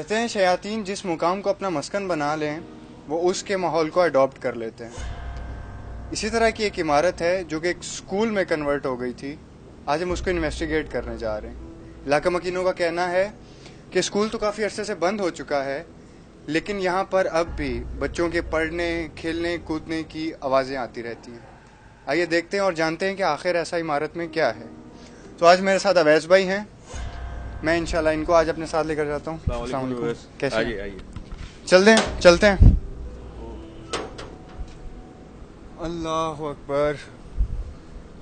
कहते हैं शयातीन जिस मुकाम को अपना मस्कन बना लें वो उसके माहौल को अडॉप्ट कर लेते हैं। इसी तरह की एक इमारत है जो कि एक स्कूल में कन्वर्ट हो गई थी। आज हम उसको इन्वेस्टिगेट करने जा रहे हैं। इलाका मकीनों का कहना है कि स्कूल तो काफ़ी अरसे से बंद हो चुका है, लेकिन यहाँ पर अब भी बच्चों के पढ़ने, खेलने, कूदने की आवाज़ें आती रहती हैं। आइए देखते हैं और जानते हैं कि आखिर ऐसा इमारत में क्या है। तो आज मेरे साथ अवैस भाई हैं। मैं इंशाल्लाह इनको आज अपने साथ लेकर जाता हूँ। अस्सलाम वालेकुम। कैसे हैं? आइए चलते हैं। अल्लाह अकबर।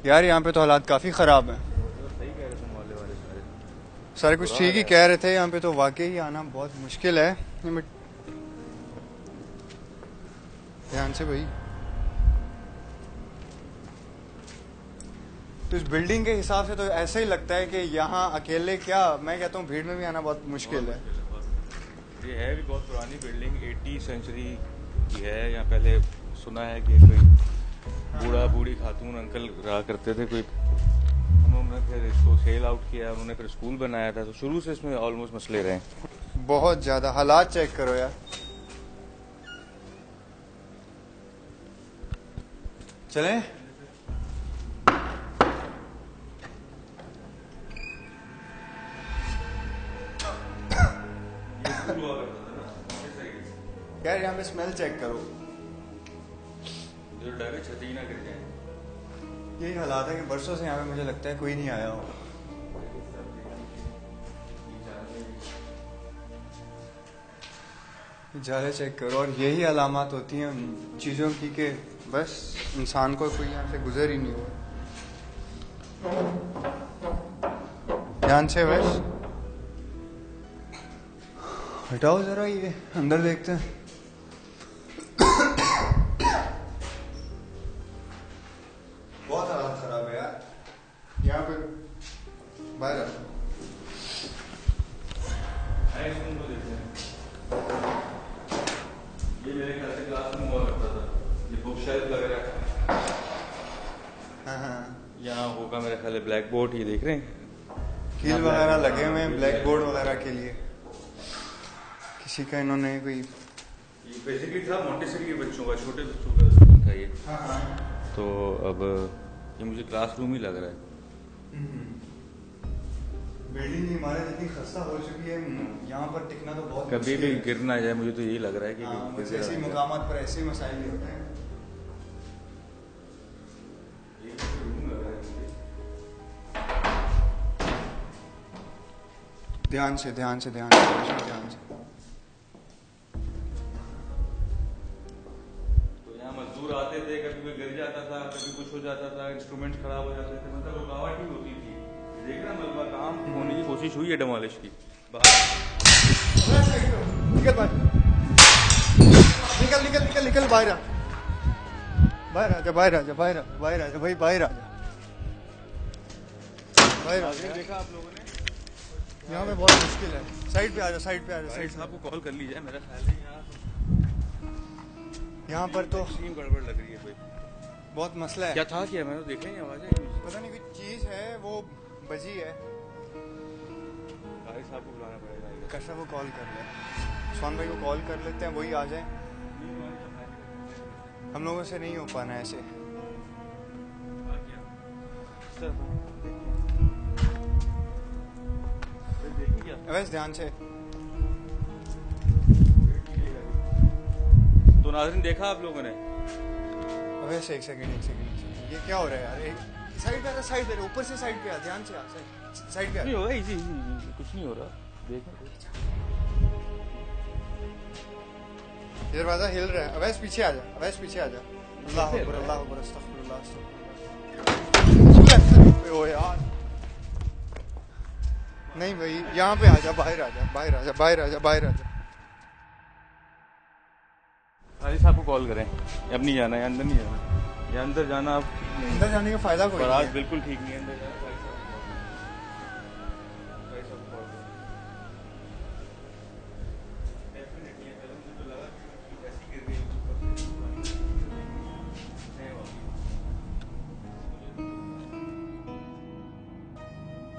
यार यहाँ पे तो हालात काफ़ी ख़राब हैं। सही कह रहे तुम वाले सारे कुछ ठीक ही कह रहे थे। यहाँ पे तो वाकई आना बहुत मुश्किल है। ध्यान से भाई। तो इस बिल्डिंग के हिसाब से तो ऐसा ही लगता है कि यहाँ अकेले क्या, मैं कहता हूँ भीड़ में भी आना बहुत मुश्किल है। ये है भी बहुत पुरानी बिल्डिंग, 80 सेंचुरी की है। यहाँ पहले सुना है कि कोई बूढ़ा बूढ़ी खातून अंकल रहा करते थे, कोई उन्होंने फिर इसको सेल आउट किया, उन्होंने फिर स्कूल बनाया था। तो शुरू से इसमें ऑलमोस्ट मसले रहे। बहुत ज़्यादा हालात चेक करो यार। चलें? यार यहाँ पे स्मेल चेक करो। जो डर है छतरी ना गिर जाए। यही हालात है कि बरसों से यहाँ पे मुझे लगता है कोई नहीं आया हो। जाले चेक करो और यही अलामत होती हैं उन चीज़ों की कि बस इंसान को कोई यहाँ से गुजर ही नहीं हुआ। ध्यान से बस हटाओ ज़रा, ये अंदर देखते हैं। बहुत हालत खराब है यार यहाँ पे। बाहर ये मेरे ख्याल से क्लासरूम हुआ करता था। ये बुक शेल्फ वगैरह यहाँ होगा मेरे ख्याल है। ब्लैक बोर्ड ये देख रहे हैं, कील वगैरह लगे हुए हैं ब्लैक बोर्ड वगैरह के लिए। किसी का इन्होंने कोई ये बेसिकली था मोंटेसरी के बच्चों का, छोटे बच्चों का स्कूल था ये। तो अब ये मुझे क्लासरूम ही लग रहा है। बिल्डिंग की इमारत इतनी खस्ता हो चुकी है, यहाँ पर टिकना तो बहुत कभी भी गिर ना जाए, मुझे तो यही लग रहा है कि बस ऐसे मुकामात पर ऐसे मसाइल होते हैं। ध्यान से तो यहाँ मजदूर आते थे, कभी कोई गिर जाता था, कभी कुछ हो जाता था, इंस्ट्रूमेंट खराब हो जाते थे, मतलब रुकावट ही होती थी। देखना मलबा काम होने की कोशिश हुई है डेमोलिश की। निकल बाहर आजा भाई, बाहर आजा। देखा आप लोगों ने? यहाँ पे बहुत मुश्किल है। साइड पे आजा। साइड साहब को कॉल कर लीजिए, मेरा ख्याल है यहाँ पर तो गड़बड़ लग रही है कोई। बहुत मसला है। क्या था, क्या मैंने तो देखा ही आवाजें। पता नहीं कोई चीज है वो बजी है। साहब को बुलाना पड़ेगा। कशा वो कॉल कर ले, स्वान भाई को कॉल कर लेते हैं, वही आ जाए। हम लोगों से नहीं हो पाना ऐसे। वैसे ध्यान से। तो नाज़रीन देखा आप लोगों ने? वैसे एक सेकंड ये क्या हो रहा है यार? एक साइड पे ऊपर से साइड पे आ, ध्यान से आ, साइड पे आ। नहीं होगा, इजी कुछ नहीं हो रहा। देखो ये दरवाजा हिल रहा है। अवैस पीछे आ जा। अल्लाह अकबर अस्तगफिरुल्लाह। ओ यार नहीं भाई, यहाँ पे आ जा, बाहर आ जा। अली साहब को कॉल करें। अब नहीं जाना है, अंदर नहीं जाना। या अंदर जाना, आप अंदर जाने का फायदा कोई नहीं आज है। बिल्कुल ठीक नहीं है अंदर जाना।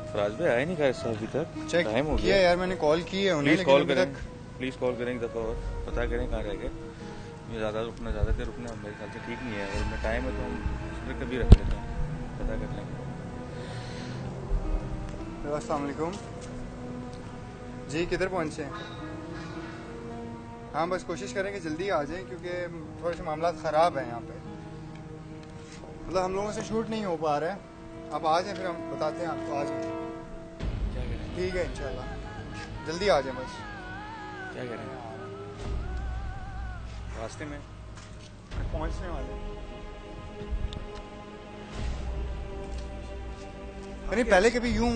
फराज भाई आए नहीं घर से अभी तक, चेक टाइम हो किया गया। यार, मैंने कॉल की है उन्हें, प्लीज लेकिन कॉल अभी करें, तक प्लीज कॉल करें एक दफ़ा और पता करें कहाँ रह गए। मुझे ज़्यादा देर रुकना मेरे ख्याल से ठीक नहीं है, और मैं टाइम है तो हम दूसरे कभी रख लेते हैं, पता कर लेंगे। अस्सलाम वालेकुम जी, किधर पहुंचे हैं? हाँ बस कोशिश करें कि जल्दी आ जाएं, क्योंकि थोड़े से मामला ख़राब हैं यहाँ पे, मतलब हम लोगों से शूट नहीं हो पा रहा है। आप आ जाएं, फिर हम बताते हैं आपको। आ जाएं, क्या करें, ठीक है इंशाल्लाह, जल्दी आ जाएं बस। क्या करें, रास्ते में पहुंचने वाले हैं। नहीं, पहले कभी यूं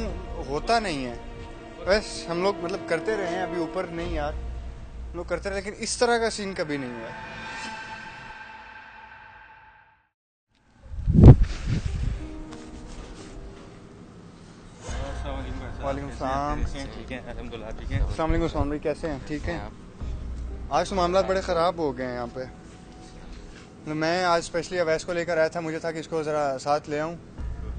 होता नहीं है, बस हम लोग मतलब करते रहे हैं, अभी ऊपर नहीं यार, हम लोग करते रहे, लेकिन इस तरह का सीन कभी नहीं हुआ है। वालेकुम सलाम। ठीक है अल्हम्दुलिल्लाह, ठीक है। अस्सलाम वालेकुम उस्मान भाई, कैसे हैं? ठीक है। आज तो मामला बड़े ख़राब हो गए हैं यहाँ पे। तो मैं आज स्पेशली अवैस को लेकर आया था, मुझे था कि इसको ज़रा साथ ले आऊँ,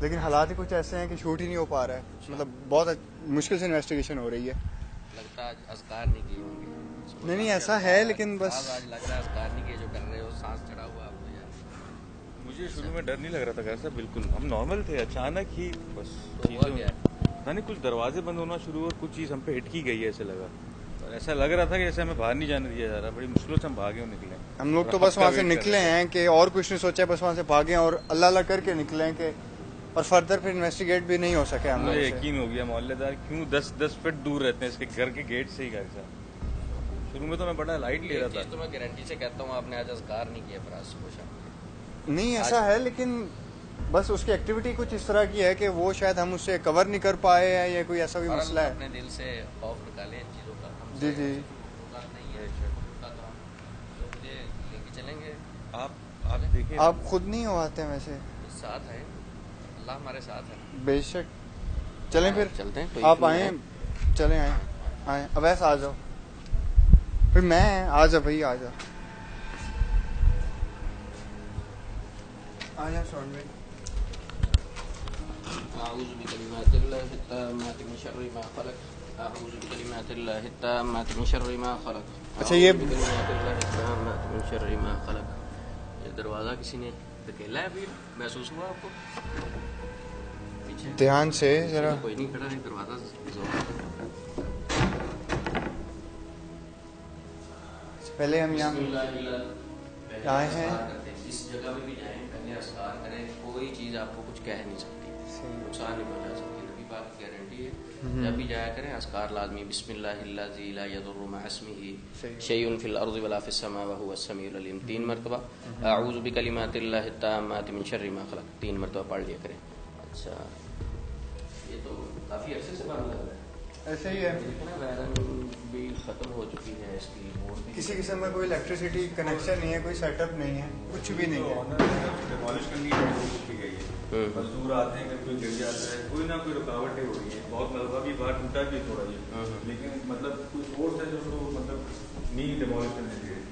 लेकिन हालात ही कुछ ऐसे हैं कि शूट ही नहीं हो पा रहा है, मतलब बहुत मुश्किल से इन्वेस्टिगेशन हो रही है। लगता है आज अज़कार नहीं किए होंगे। नहीं ऐसा है, लेकिन बस आज लग रहा है अज़कार नहीं किए जो कर रहे हो, सांस चढ़ा हुआ आपको यार। मुझे शुरू में डर नहीं लग रहा था घर से, बिल्कुल हम नॉर्मल थे, अचानक ही बस तो हुआ क्या? नहीं कुछ दरवाजे बंद होना शुरू हुआ, कुछ चीज़ हम पे हिट की गई है ऐसे लगा, और ऐसा लग रहा था कि जैसे हमें बाहर नहीं जाने दिया जा रहा, बड़ी मुश्किलों से हम भागे और निकले। हम लोग तो बस वहाँ से निकले हैं कि और कुछ नहीं सोचा, बस वहाँ से भागे और अल्लाह अल्लाह करके निकले हैं कि, और फर्दर फिर इन्वेस्टिगेट भी नहीं हो सके हम लोग मुझे से। यकीन हो गया मोहल्लेदार क्यों 10 फीट दूर रहते हैं इसके घर के गेट से ही घर से। शुरू में तो मैं बड़ा लाइट ले ये रहा चीज़ था। तो मैं गारंटी से कहता हूँ आपने आज अज़कार नहीं किया फराज को शाम को। नहीं ऐसा है, लेकिन बस उसकी एक्टिविटी कुछ इस तरह की है कि वो शायद हम उससे कवर नहीं कर पाए हैं, या कोई ऐसा भी और मसला है। अपने दिल से खौफ निकाले इन चीज़ों का। जी जी, बात नहीं है तो मुझे लेके चलेंगे, आप देखिए, आप खुद नहीं हो आते हैं वैसे? साथ है, अल्लाह हमारे साथ है। बेशक, चलें फिर, चलते हैं, कोई आप इशू आए, नहीं चलें आए आए, अवैस आ जाओ, फिर मैं आ जा भाई, आ जा शॉन भाई। अऊज़ु बिकलिमातिल्लाहि ताम्माति मिन शर्रि मा खलक़, अऊज़ु बिकलिमातिल्लाहि ताम्माति मिन शर्रि मा खलक़। अच्छा, ये बिकलिमातिल्लाहि ताम्माति मिन शर्रि मा खलक़। ये दरवाज़ा किसी ने धकेला है, अभी महसूस हुआ आपको? पीछे ध्यान से जरा, कोई नहीं खड़ा है, दरवाज़ा पहले हम यहाँ आए हैं। इस जगह में भी जाएं, पहले अस्कार करें, कोई चीज़ आपको कुछ कह नहीं सकती, नुकसान नहीं पहुंचा सकती, नबी पाक की गारंटी है। जब भी जाया करें अस्कार लाजमी, बिस्मिल्लाहिल्लज़ी ला यदुर्रु मअ इस्मिही शैउन फिल अर्ज़ि वला फिस समाइ व हुवस समीउल अलीम 3 मरतबा। अऊज़ु बिकलिमातिल्लाहि ताम्माति मिन शर्रि मा खलक़ 3 मरतबा पढ़ लिया करें। अच्छा, ये तो काफ़ी अरसे से बंद लग रहा है, ऐसे ही है, लेकिन वायरल भी ख़त्म हो चुकी है इसकी, बोर्ड भी किसी किस्म का कोई इलेक्ट्रिसिटी कनेक्शन नहीं है, कोई सेटअप नहीं है, कुछ भी नहीं है। डिमोलिश करनी है, की गई है। मजदूर आते हैं, कोई गिर जाता है, कोई ना कोई रुकावटें हो रही हैं, बहुत मलबा भी बाहर टूटा भी थोड़ा ये, लेकिन मतलब कोई फोर्स है जो उसको मतलब नहीं डिमोलिश करने चाहिए।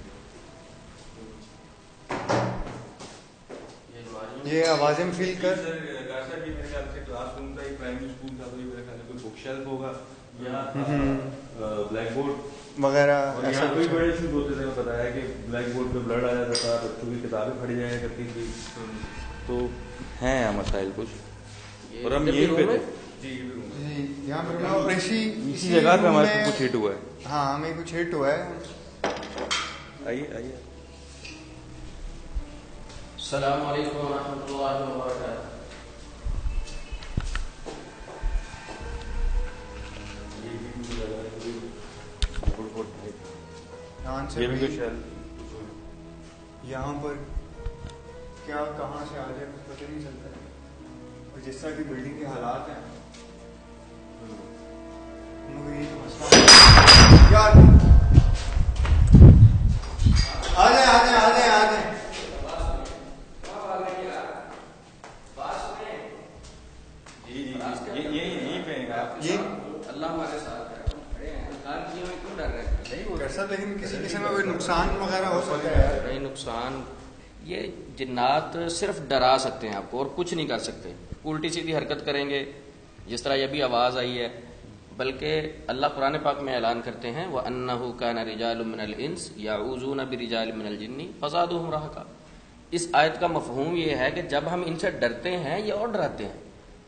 ये आवाज़ें फील कर, जैसा कि मेरे ख्याल से क्लासरूम था, ये प्राइमरी स्कूल था, तो ये मेरे ख्याल से कोई बुक शेल्फ होगा या ब्लैक बोर्ड वगैरह और ऐसा यहाँ कोई कुछ है। बड़े इशूज होते थे, बताया कि ब्लैक बोर्ड पे ब्लड आ जाता था, बच्चों की किताबें फट जाया करती थी, तो हैं यहाँ मसाइल कुछ, और हम यहीं पे थे। जी यहाँ पर और इसी जगह पे हमारे रूम में- कुछ हिट हुआ है। हाँ हमें कुछ हिट हुआ है। आइए आइए। अस्सलामु अलैकुम व रहमतुल्लाहि व बरकातुहू। ध्यान से ये भी भाई, कुछ यहाँ पर क्या कहाँ से आ जाए कुछ पता नहीं चलता है, और जिस तरह की बिल्डिंग के हालात हैं, हम लोग यही तो मसला है। यार आ जाए आ जाए आ जाए आ जाए। यहीं पे हैं आप। ये अल्लाह हमारे साथ है, खड़े हैं, इनकार किए हुए क्यों डर रहे हैं? नहीं कर सकते, लेकिन किसी किस्म में कोई नुकसान वगैरह हो सकता है यार। नहीं, नुकसान ये जिन्नात सिर्फ डरा सकते हैं आपको और कुछ नहीं कर सकते। उल्टी सीधी हरकत करेंगे, जिस तरह ये भी आवाज़ आई है, बल्कि अल्लाह कुरान पाक में ऐलान करते हैं व अन्नहु काना रिजालुम मिनल इंस याऊज़ूना बिरिजालिम मिनल जिन्नी फज़ादुहुम रहका। इस आयत का मफहूम ये है कि जब हम इनसे डरते हैं या और डराते हैं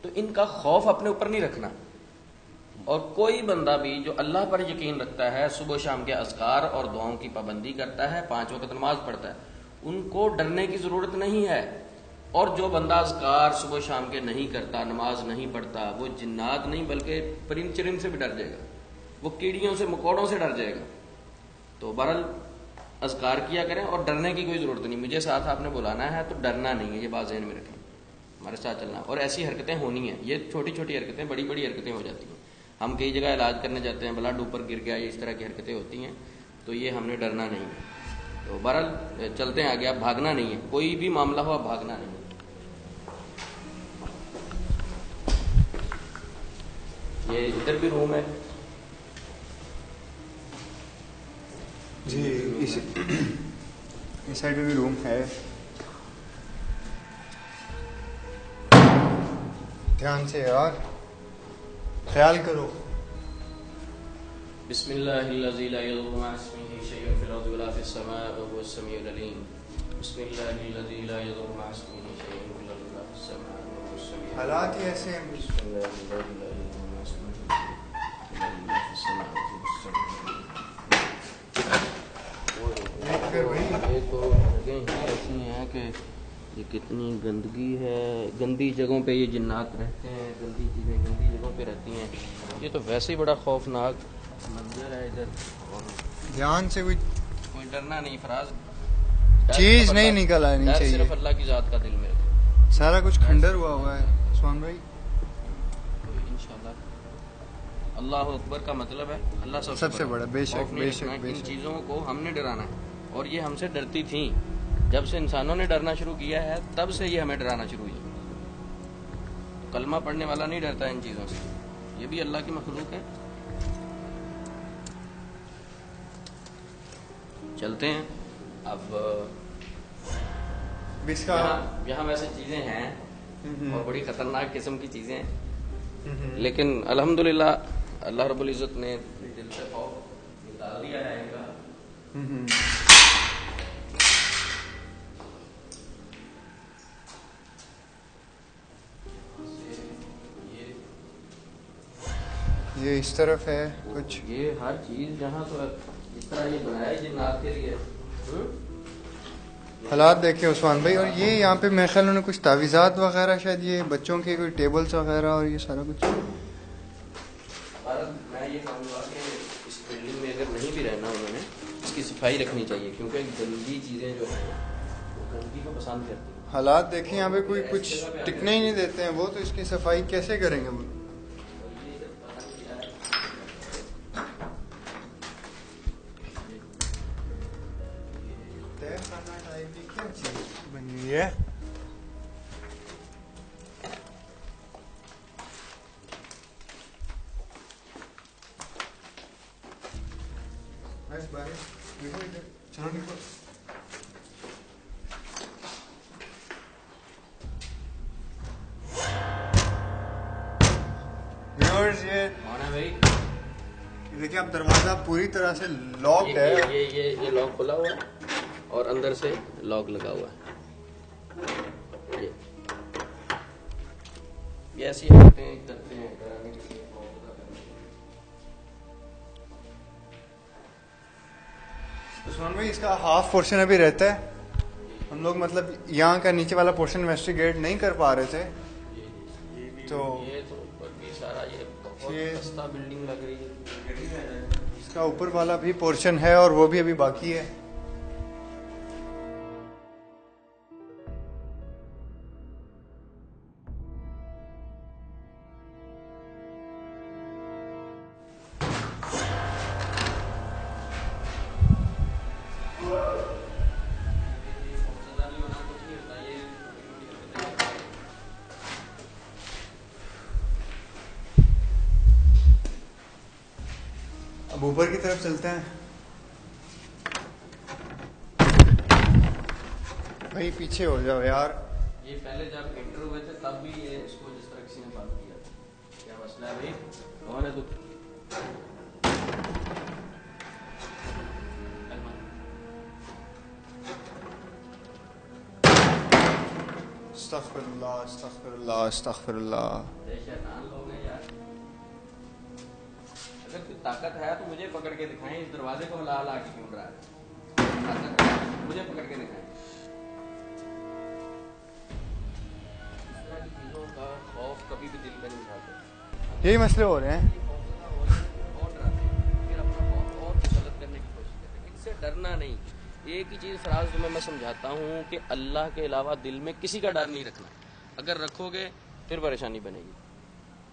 तो इनका खौफ अपने ऊपर नहीं रखना। और कोई बंदा भी जो अल्लाह पर यकीन रखता है, सुबह शाम के अज़कार और दुआओं की पाबंदी करता है, 5 वक्त नमाज पढ़ता है, उनको डरने की जरूरत नहीं है। और जो बंदा अज़कार सुबह शाम के नहीं करता, नमाज नहीं पढ़ता, वो जिन्नात नहीं बल्कि परिंद चिरिंद से भी डर जाएगा, वो कीड़ियों से मकोड़ों से डर जाएगा। तो बहरहाल अज़कार किया करें और डरने की कोई ज़रूरत नहीं। मुझे साथ आपने बुलाना है तो डरना नहीं है, ये बात ज़हन में रखें, हमारे साथ चलना। और ऐसी हरकतें होनी है, ये छोटी छोटी हरकतें बड़ी बड़ी हरकतें हो जाती हैं। हम कई जगह इलाज करने जाते हैं, ब्लड ऊपर गिर गया, इस तरह की हरकतें होती हैं, तो ये हमने डरना नहीं है। तो बहरहाल चलते हैं आगे, आप भागना नहीं है, कोई भी मामला हो आप भागना नहीं है। ये इधर भी रूम है जी, इस साइड में भी रूम है। ध्यान से यार, ख्याल करो। बिस्मिल्लाहिल्लज़ी ला यज़ुर्रु मअ इस्मिही शैउन फिल अर्ज़ि वला फिस समाइ व हुवस समीउल अलीम। बिस्मिल्लाहिल्लज़ी ला यज़ुर्रु मअ इस्मिही शैउन फिल अर्ज़ि वला फिस समाइ व हुवस समीउल अलीम। हालात ही ऐसे हैं। बिस्मिल्लाहिल्लज़ी ला यज़ुर्रु मअ इस्मिही शैउन फिल अर्ज़ि वला फिस समाइ व हुवस समीउल अलीम। ये तो जगह ही ऐसी हैं कि ये कितनी गंदगी है, गंदी जगहों पे ये जिन्नात रहते हैं, गंदी चीज़ें गंदी जगहों पे रहती हैं। ये तो वैसे ही बड़ा खौफनाक मंजर है इधर। और ध्यान से कोई डरना नहीं, फराज चीज नहीं निकल आनी चाहिए, सिर्फ अल्लाह की ज़ात का दिल में रखें। सारा कुछ खंडर हुआ है उस्मान भाई। इंशाअल्लाह अल्लाह अकबर का मतलब है अल्लाह सबसे बड़ा। बेशक खौफ नहीं बेशक रखना, इन बेशक। चीज़ों को हमने डराना है। और ये हमसे डरती थी, जब से इंसानों ने डरना शुरू किया है तब से ये हमें डराना शुरू हुई। तो कलमा पढ़ने वाला नहीं डरता इन चीज़ों से, ये भी अल्लाह की मखलूक है। चलते हैं अब। इसका यहाँ वैसे चीज़ें हैं और बड़ी ख़तरनाक किस्म की चीज़ें हैं, लेकिन अल्हम्दुलिल्लाह अल्लाह रब्बुल इज़्ज़त ने दिल से खौफ निकाल दिया है इनका। ये इस तरफ है कुछ। ये हर चीज़ जहाँ तो इस तरह ये बनाया है जिन्नात के लिए। हालात देखे उस्मान भाई। और ये यहाँ पे मेरे ख्याल उन्होंने कुछ तावीज़ात वगैरह, शायद ये बच्चों के कोई टेबल्स वगैरह और ये सारा कुछ। मैं ये कहूँगा कि इस बिल्डिंग में अगर नहीं भी रहना, उन्होंने इसकी सफाई रखनी चाहिए, क्योंकि गंदी चीज़ें जो है वो गंदगी को पसंद करती हैं। हालात देखें यहाँ पे कोई कुछ टिकने ही नहीं देते हैं वो, तो इसकी सफाई कैसे करेंगे वो। बनी हुई है। चलो निकलो। व्यूअर्स, ये कौन है भाई? देखिए आप, दरवाजा पूरी तरह से लॉक्ड है। ये लॉक खुला हुआ है और अंदर से लॉक लगा हुआ है। ये ऐसी हरकतें करते हैं डराने के लिए। उस्मान भाई, इसका हाफ पोर्शन अभी रहता है। हम लोग मतलब यहाँ का नीचे वाला पोर्शन इन्वेस्टिगेट नहीं कर पा रहे थे, तो ये तो भी सारा ये बहुत सस्ता बिल्डिंग लग रही है। इसका ऊपर वाला भी पोर्शन है और वो भी अभी बाकी है। अब ऊपर की तरफ चलते हैं। भाई पीछे हो जाओ यार। ये पहले जब एंटर हुए थे तब भी ये इसको जिस तरह किसी ने बंद किया था। मसला है भाई, कौन है तू? अस्तगफिरुल्लाह, अस्तगफिरुल्लाह, अस्तगफिरुल्लाह। ये शैतान लोग हैं यार। अगर कोई ताकत है तो मुझे पकड़ के दिखाएं, इस दरवाजे को हिला हिला के क्यों रहा है? ताकत है, मुझे पकड़ के दिखाएं। इस तरह की चीजों का खौफ कभी भी दिल में नहीं उठाते। यही मसले हो रहे हैं। और डराते हैं, फिर अपना खौफ और मुसल्लत करने की कोशिश करते हैं। इनसे डरना नहीं। एक ही चीज फराज तुम्हें मैं समझाता हूँ कि अल्लाह के अलावा दिल में किसी का डर नहीं रखना। अगर रखोगे फिर परेशानी बनेगी।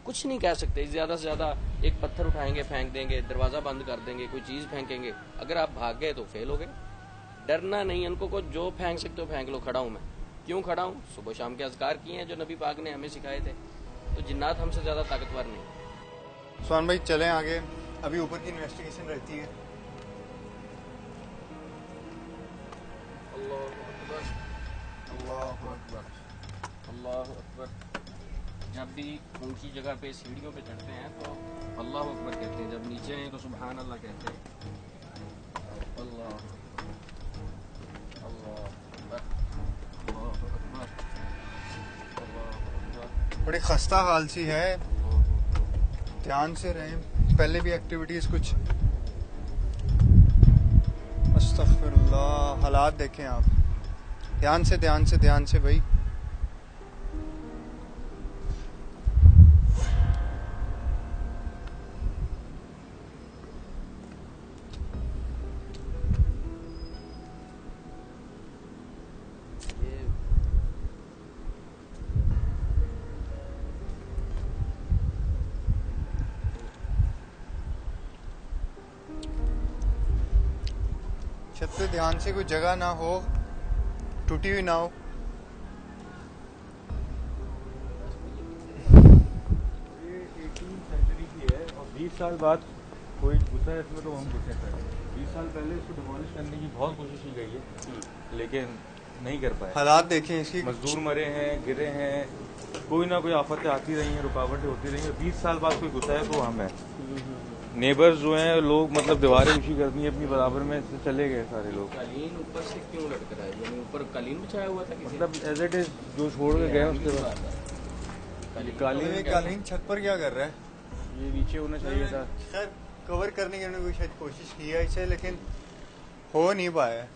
कुछ नहीं कह सकते, ज्यादा से ज्यादा एक पत्थर उठाएंगे, फेंक देंगे, दरवाजा बंद कर देंगे, कोई चीज फेंकेंगे। अगर आप भाग गए तो फेल हो गए। डरना नहीं। इनको को जो फेंक सकते हो फेंक लो। खड़ा हूं मैं, क्यों खड़ा हूँ? सुबह शाम के अज़कार किए हैं जो नबी पाक ने हमें सिखाए थे। तो जिन्नात हमसे ज्यादा ताकतवर नहीं। सुभान भाई चलें आगे, अभी ऊपर की इन्वेस्टिगेशन रहती है। अल्लाहु अकबर, अल्लाहु अकबर। जब भी ऊंची जगह पे सीढ़ियों पे चढ़ते हैं तो अल्लाहु अकबर कहते हैं, जब नीचे हैं तो सुभान अल्लाह कहते हैं। अल्लाह अल्लाह अकबर, अल्लाहु अकबर, अल्लाहु अकबर। बड़ी खस्ता हाल सी है, ध्यान से रहें। पहले भी एक्टिविटीज कुछ। अस्तगफिरुल्लाह। हालात देखें आप, ध्यान से ध्यान से ध्यान से भाई। छत पे ध्यान से, कोई जगह ना हो, टूटी हुई ना हो। ये 18वीं सेंचुरी की है और 20 साल बाद कोई घुसा है इसमें तो हम घुसे थे। 20 साल पहले इसको डिमोलिश करने की बहुत कोशिश की गई है लेकिन नहीं कर पाए। हालात देखें इसकी। मजदूर मरे हैं, गिरे हैं, कोई ना कोई आफतें आती रही हैं, रुकावटें होती रही हैं। 20 साल बाद कोई घुसा है तो हम है। नेबर्स जो हैं लोग, मतलब दीवारें ऊंची करनी है अपनी बराबर में, से चले गए सारे लोग। कालीन ऊपर से क्यों लटक रहा है? यानी ऊपर कालीन बिछाया हुआ था किसी ने? मतलब एज इट इज जो छोड़ के गए उसके बाद ये कालीन छत पर क्या कर रहा है? ये नीचे होना चाहिए था। खैर कवर करने की उन्होंने शायद कोशिश की है इसे, लेकिन हो नहीं पाया।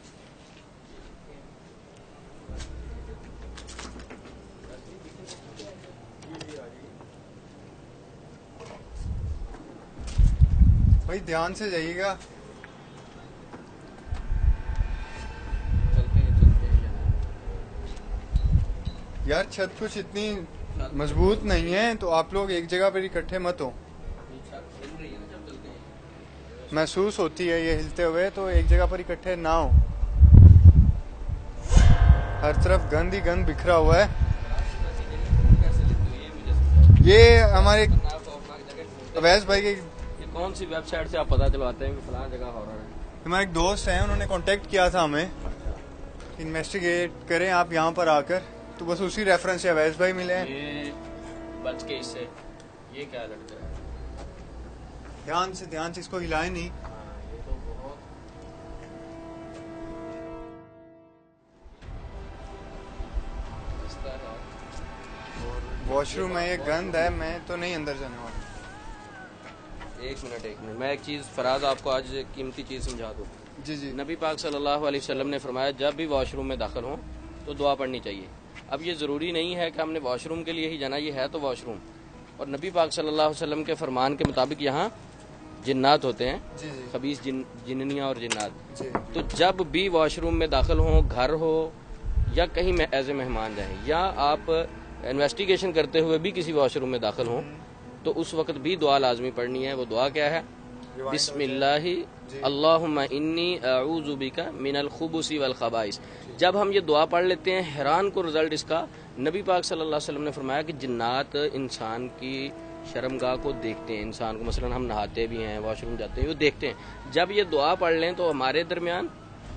भाई ध्यान से जाइएगा। चलते हैं यार छत कुछ इतनी मजबूत नहीं है, तो आप लोग एक जगह पर इकट्ठे मत हो। महसूस होती है ये हिलते हुए, तो एक जगह पर इकट्ठे ना हो। हर तरफ गंद ही गंद बिखरा हुआ है। ये हमारे अवैस भाई के, कौन सी वेबसाइट से आप पता चलवाते हैं कि फलां जगह हॉरर है? हमारे एक दोस्त हैं, उन्होंने कांटेक्ट किया था हमें, इन्वेस्टिगेट करें आप यहाँ पर आकर। तो बस उसी रेफरेंस से अवैस भाई मिले हैं। ये बच के इससे ये क्या लड़का है? ध्यान से इसको हिलाए नहीं। हाँ, ये तो बहुत खस्ता है। वॉशरूम है, ये गंद है, मैं तो नहीं अंदर जाने वाला। एक मिनट, मैं एक चीज़ फराज आपको आज कीमती चीज़ समझा दूँ। जी जी। नबी पाक सल्लल्लाहु अलैहि वसल्लम ने फरमाया जब भी वॉशरूम में दाखिल हों तो दुआ पढ़नी चाहिए। अब ये ज़रूरी नहीं है कि हमने वॉशरूम के लिए ही जाना, ये है तो वॉशरूम। और नबी पाक सल्लल्लाहु अलैहि वसल्लम के फरमान के मुताबिक यहाँ जिन्नात होते हैं, जी जी खबीस जिन्नियाँ और जिन्नात। जी। तो जब भी वॉशरूम में दाखिल हों, घर हो या कहीं एज ए मेहमान जाएं, या आप इन्वेस्टिगेशन करते हुए भी किसी वॉशरूम में दाखिल हों, तो उस वक्त भी दुआ लाजमी पढ़नी है। वो दुआ क्या है? बिस्मिल्लाहि अल्लाहुम्मा इन्नी अऊज़ु बिका मिनल खुबुसी वल खबाइस। जब हम ये दुआ पढ़ लेते हैं, हैरान को रिजल्ट इसका, नबी पाक सल्लल्लाहु अलैहि वसल्लम ने फरमाया कि जिन्नात इंसान की शर्मगाह को देखते हैं। इंसान को मसलन हम नहाते भी हैं, वॉशरूम जाते हैं, वो देखते हैं। जब ये दुआ पढ़ लें तो हमारे दरमियान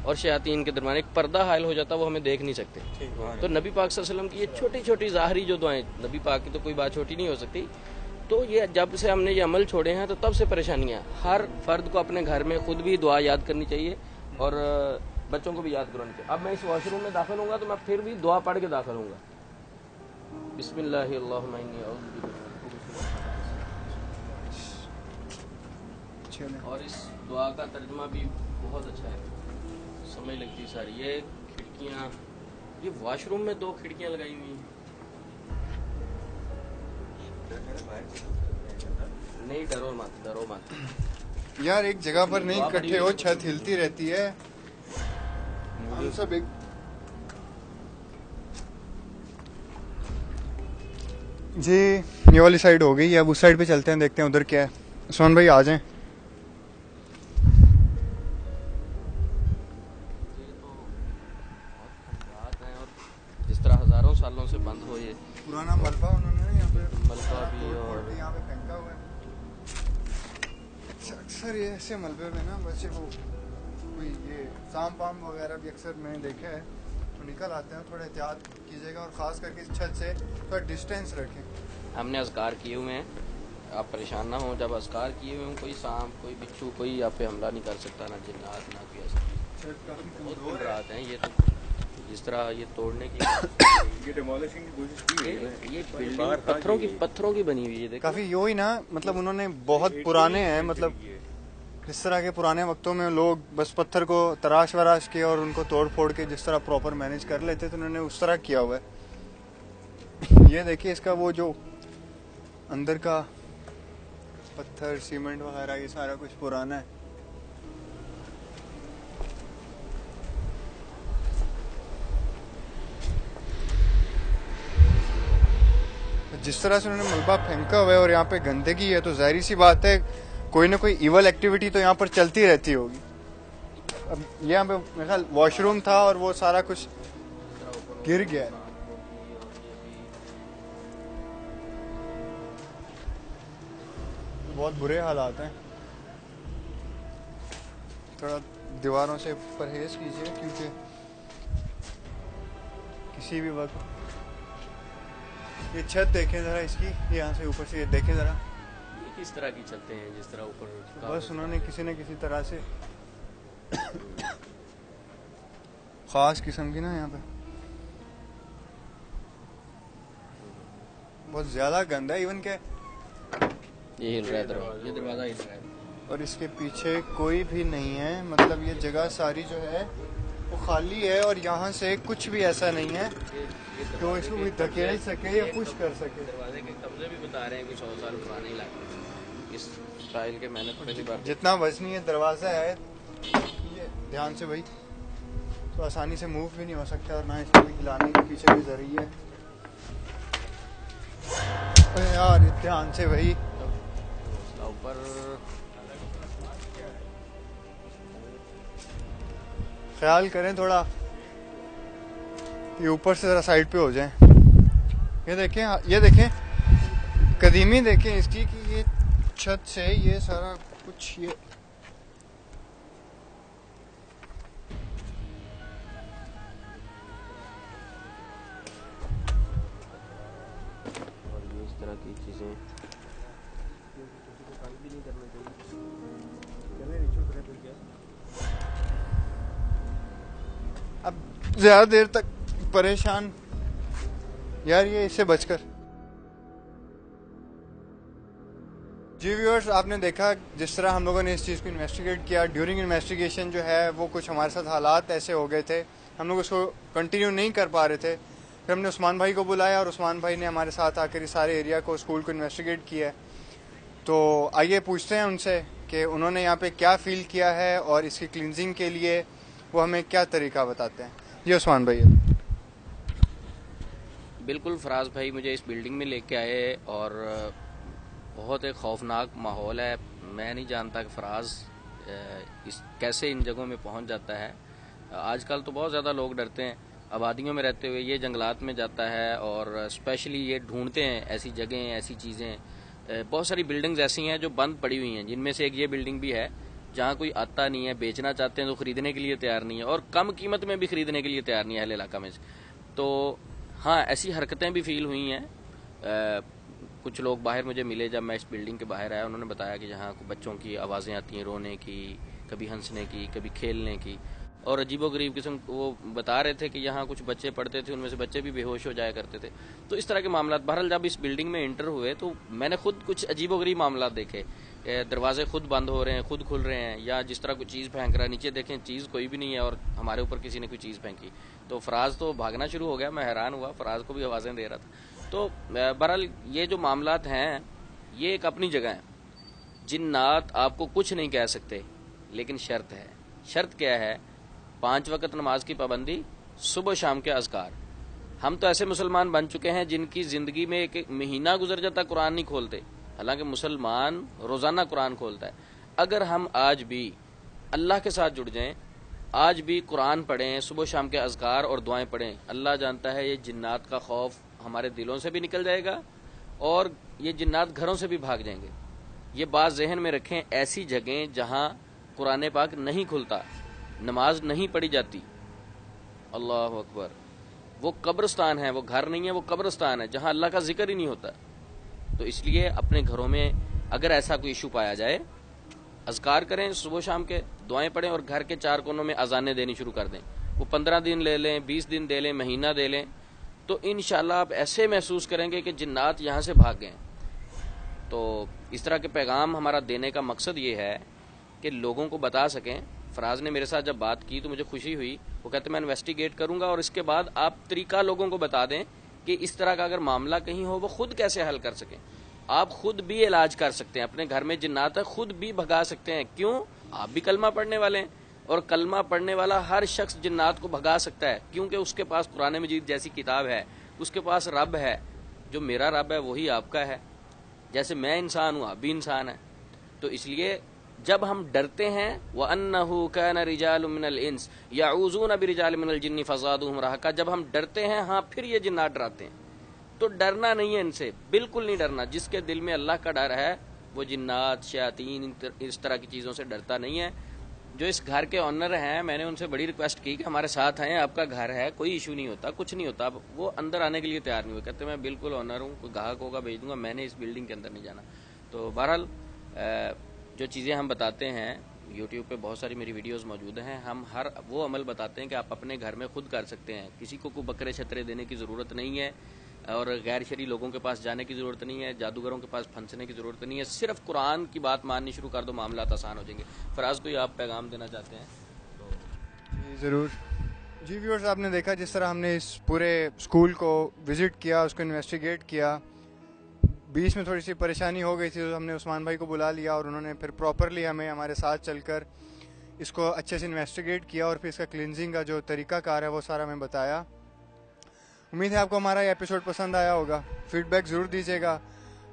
और शयातीन के दरमियान एक पर्दा हायल हो जाता है, वो हमें देख नहीं सकते। तो नबी पाक सल्लल्लाहु अलैहि वसल्लम की ये छोटी छोटी ज़ाहरी जो दुआएं, नबी पाक की तो कोई बात छोटी नहीं हो सकती, तो ये जब से हमने ये अमल छोड़े हैं तो तब से परेशानियां। हर फर्द को अपने घर में खुद भी दुआ याद करनी चाहिए और बच्चों को भी याद करवानी चाहिए। अब मैं इस वॉशरूम में दाखिल होऊंगा तो मैं फिर भी दुआ पढ़ के दाखिल होऊंगा, बिस्मिल्लाहिर्रहमानिर्रहीम। और इस दुआ का तर्जुमा भी बहुत अच्छा है, समझ लगती सारी। ये खिड़कियाँ, ये वॉशरूम में 2 खिड़कियाँ लगाई हुई हैं। नहीं, डरो मत यार, एक जगह पर नहीं इकट्ठे हो, छत हिलती रहती है। हम सब एक जी, ये वाली साइड हो गई। अब उस साइड पे चलते हैं, देखते हैं उधर क्या है। उस्मान भाई आ जाएं। जिस तरह हजारों सालों से बंद हो, ये पुराना मलबा उन्होंने यहाँ पे मलबा भी और यहाँ पे फेंका हुआ है। अक्सर ये ऐसे मलबे में ना बच्चे को कोई ये सांप पाम वगैरह भी अक्सर मैंने देखा है, तो निकल आते हैं। थोड़ा एहतियात कीजिएगा और ख़ास करके इस छत से थोड़ा डिस्टेंस रखें। हमने अज़कार किए हुए हैं, आप परेशान ना हो। जब अज़कार किए हुए हैं, कोई सांप, कोई बिच्छू, कोई आप पे हमला नहीं कर सकता, ना जिन्नात, ना कोई ऐसा। बहुत रात हैं ये, तो जिस तरह ये तोड़ने की ये डिमोलिशिंग की कोशिश की है। ये बिल्डिंग पत्थरों की बनी हुई है। काफ़ी यो ही ना, मतलब उन्होंने बहुत पुराने हैं, मतलब जिस तरह के पुराने वक्तों में लोग बस पत्थर को तराश वराश के और उनको तोड़ फोड़ के जिस तरह प्रॉपर मैनेज कर लेते, तो उन्होंने उस तरह किया हुआ है। ये देखिए, इसका वो जो अंदर का पत्थर, सीमेंट वगैरह, ये सारा कुछ पुराना है। जिस तरह से उन्होंने मलबा फेंका हुआ है और यहाँ पे गंदगी है, तो जाहिर सी बात है कोई ना कोई इवल एक्टिविटी तो यहाँ पर चलती रहती होगी। अब ये यहाँ पे मेरे ख्याल वॉशरूम था और वो सारा कुछ गिर गया है। बहुत बुरे हालात हैं। थोड़ा दीवारों से परहेज कीजिए, क्योंकि किसी भी वक्त ये छत देखें जरा इसकी, यहाँ से ऊपर से ये देखें जरा, ये किस तरह की चलते हैं, जिस तरह ऊपर बस उन्होंने किसी न किसी तरह से खास किस्म की ना, यहाँ पे बहुत ज्यादा गंदा है। इवन के ये हिल रहा है दरवाजा, ये दरवाजा हिल रहा है। और इसके पीछे कोई भी नहीं है, मतलब ये जगह सारी जो है वो खाली है और यहाँ से कुछ भी ऐसा नहीं है तो इसको कोई धकेल सके या पुश कर सके। दरवाजे के कब्जे भी बता रहे हैं कुछ 100 साल पुराने इलाके, इस स्टाइल के। मैंने पहली बार जितना वजनी है दरवाजा है, ये ध्यान से भाई, तो आसानी से मूव भी नहीं हो सकता और ना इसको हिलाने के पीछे भी जरिए है। यार ध्यान से भाई, ऊपर ख्याल करें थोड़ा, ये ऊपर से जरा साइड पे हो जाए। ये देखें कदीमी देखें इसकी, कि ये छत से ये सारा कुछ ये इस तरह की चीजें अब ज्यादा देर तक परेशान यार, ये इससे बचकर। जी व्यूअर्स, आपने देखा जिस तरह हम लोगों ने इस चीज़ को इन्वेस्टिगेट किया। ड्यूरिंग इन्वेस्टिगेशन जो है वो कुछ हमारे साथ हालात ऐसे हो गए थे, हम लोग उसको कंटिन्यू नहीं कर पा रहे थे। फिर हमने उस्मान भाई को बुलाया और उस्मान भाई ने हमारे साथ आकर इस सारे एरिया को, स्कूल को इन्वेस्टिगेट किया। तो आइए पूछते हैं उनसे कि उन्होंने यहाँ पे क्या फील किया है और इसकी क्लिनजिंग के लिए वो हमें क्या तरीका बताते हैं। जी उस्मान भाई। बिल्कुल, फराज भाई मुझे इस बिल्डिंग में लेके आए और बहुत एक खौफनाक माहौल है। मैं नहीं जानता कि फराज इस कैसे इन जगहों में पहुंच जाता है। आजकल तो बहुत ज़्यादा लोग डरते हैं आबादियों में रहते हुए, ये जंगलात में जाता है और स्पेशली ये ढूंढते हैं ऐसी जगहें, ऐसी चीज़ें। बहुत सारी बिल्डिंग्स ऐसी हैं जो बंद पड़ी हुई हैं, जिनमें से एक ये बिल्डिंग भी है जहाँ कोई आता नहीं है, बेचना चाहते हैं तो खरीदने के लिए तैयार नहीं है और कम कीमत में भी खरीदने के लिए तैयार नहीं है अहले इलाका में। तो हाँ, ऐसी हरकतें भी फील हुई हैं। कुछ लोग बाहर मुझे मिले जब मैं इस बिल्डिंग के बाहर आया, उन्होंने बताया कि यहाँ बच्चों की आवाज़ें आती हैं, रोने की, कभी हंसने की, कभी खेलने की, और अजीबोगरीब किस्म वो बता रहे थे कि यहाँ कुछ बच्चे पढ़ते थे, उनमें से बच्चे भी बेहोश हो जाया करते थे। तो इस तरह के मामला, बहरहाल जब इस बिल्डिंग में इंटर हुए तो मैंने खुद कुछ अजीबोगरीब मामला देखे। दरवाजे खुद बंद हो रहे हैं, खुद खुल रहे हैं, या जिस तरह कोई चीज़ फेंक रहा है, नीचे देखें चीज़ कोई भी नहीं है और हमारे ऊपर किसी ने कोई चीज़ फेंकी। तो फराज तो भागना शुरू हो गया, मैं हैरान हुआ, फराज को भी आवाज़ें दे रहा था। तो बहरहाल ये जो मामलात हैं ये एक अपनी जगह है। जिन्नात आपको कुछ नहीं कह सकते, लेकिन शर्त है। शर्त क्या है? 5 वक्त नमाज की पाबंदी, सुबह शाम के अज़कार। हम तो ऐसे मुसलमान बन चुके हैं जिनकी जिंदगी में एक महीना गुजर जाता कुरान नहीं खोलते, हालांकि मुसलमान रोजाना कुरान खोलता है। अगर हम आज भी अल्लाह के साथ जुड़ जाएं, आज भी कुरान पढ़ें, सुबह शाम के अज़कार और दुआएं पढ़ें, अल्लाह जानता है ये जिन्नात का खौफ हमारे दिलों से भी निकल जाएगा और ये जिन्नात घरों से भी भाग जाएंगे। ये बात जहन में रखें। ऐसी जगह जहां कुरान पाक नहीं खुलता, नमाज नहीं पढ़ी जाती, अल्लाह अकबर, वो कब्रिस्तान है, वो घर नहीं है, वो कब्रिस्तान है जहां अल्लाह का जिक्र ही नहीं होता। तो इसलिए अपने घरों में अगर ऐसा कोई इशू पाया जाए, अज़कार करें, सुबह शाम के दुआएं पढ़ें और घर के 4 कोनों में अजानें देनी शुरू कर दें। वो 15 दिन ले लें, 20 दिन दे लें, महीना दे लें, तो इंशाल्लाह आप ऐसे महसूस करेंगे कि जिन्नात यहाँ से भाग गए। तो इस तरह के पैगाम हमारा देने का मकसद ये है कि लोगों को बता सकें। फराज ने मेरे साथ जब बात की तो मुझे खुशी हुई। वो कहते मैं इन्वेस्टिगेट करूंगा और इसके बाद आप तरीका लोगों को बता दें कि इस तरह का अगर मामला कहीं हो वो खुद कैसे हल कर सकें। आप खुद भी इलाज कर सकते हैं, अपने घर में जिन्नात है खुद भी भगा सकते हैं। क्यों? आप भी कलमा पढ़ने वाले हैं और कलमा पढ़ने वाला हर शख्स जिन्नात को भगा सकता है, क्योंकि उसके पास कुरान मजीद जैसी किताब है, उसके पास रब है। जो मेरा रब है वही आपका है। जैसे मैं इंसान हूँ, आप भी इंसान है। तो इसलिए जब हम डरते हैं, व अन्नहु काना रिजालुम मिनल इंस यऊज़ूना बिरिजालिम मिनल जिन्नि फज़ादुहुम रहका, जब हम डरते हैं, हाँ फिर ये जिन्नात डराते हैं। तो डरना नहीं है इनसे, बिल्कुल नहीं डरना। जिसके दिल में अल्लाह का डर है वो जिन्नात, शयातीन, इस तरह की चीज़ों से डरता नहीं है। जो इस घर के ऑनर हैं, मैंने उनसे बड़ी रिक्वेस्ट की कि हमारे साथ आएँ, आपका घर है, कोई इशू नहीं होता, कुछ नहीं होता। वो अंदर आने के लिए तैयार नहीं हुए, कहते मैं बिल्कुल ऑनर हूँ, कोई ग्राहक होगा भेज दूंगा, मैंने इस बिल्डिंग के अंदर नहीं जाना। तो बहरहाल जो चीज़ें हम बताते हैं, यूट्यूब पे बहुत सारी मेरी वीडियोस मौजूद हैं। हम हर वो अमल बताते हैं कि आप अपने घर में खुद कर सकते हैं। किसी को कोई बकरे छतरे देने की ज़रूरत नहीं है और गैर शरी लोगों के पास जाने की ज़रूरत नहीं है, जादूगरों के पास फंसने की ज़रूरत नहीं है। सिर्फ कुरान की बात माननी शुरू कर दो, मामला आसान हो जाएंगे। फराज को आप पैगाम देना चाहते हैं तो? जी ज़रूर। जी व्यूअर्स, आपने देखा जिस तरह हमने इस पूरे स्कूल को विज़िट किया, उसको इन्वेस्टिगेट किया। बीच में थोड़ी सी परेशानी हो गई थी तो हमने उस्मान भाई को बुला लिया और उन्होंने फिर प्रॉपरली हमें हमारे साथ चलकर इसको अच्छे से इन्वेस्टिगेट किया और फिर इसका क्लिनजिंग का जो तरीक़ाकार है वो सारा हमें बताया। उम्मीद है आपको हमारा ये एपिसोड पसंद आया होगा। फीडबैक ज़रूर दीजिएगा,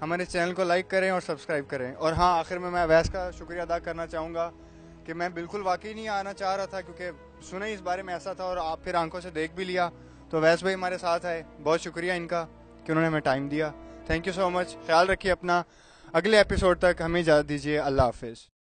हमारे चैनल को लाइक करें और सब्सक्राइब करें। और हाँ, आखिर में मैं अवैस का शुक्रिया अदा करना चाहूँगा कि मैं बिल्कुल वाकई नहीं आना चाह रहा था, क्योंकि सुना ही इस बारे में ऐसा था और आप फिर आंखों से देख भी लिया। तो अवैस भाई हमारे साथ आए, बहुत शुक्रिया इनका कि उन्होंने हमें टाइम दिया। Thank you so much. ख्याल रखिए अपना। अगले एपिसोड तक हमें इजाज़त दीजिए। अल्लाह हाफिज़।